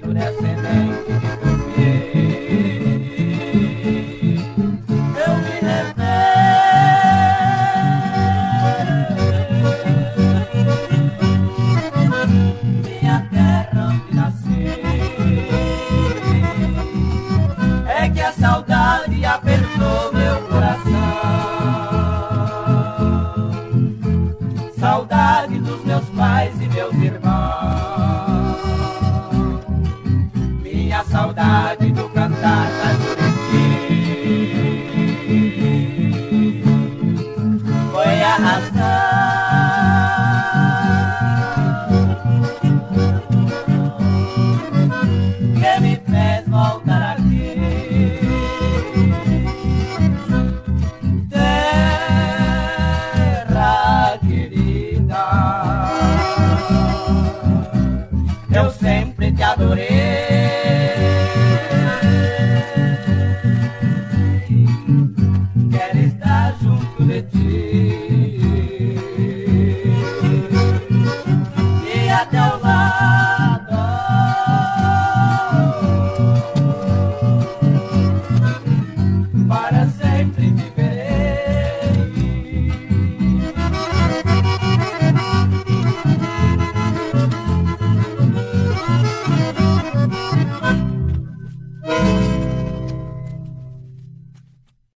brasileiro, descendente de Tupi. Eu me revejo, minha terra onde nasci. É que a saudade apertou meu coração. Saudade dos meus pais e meus irmãos. Minha saudade do cantar da Juriti. Foi a razão que me fez voltar aqui. Terra querida, eu sempre te adorei.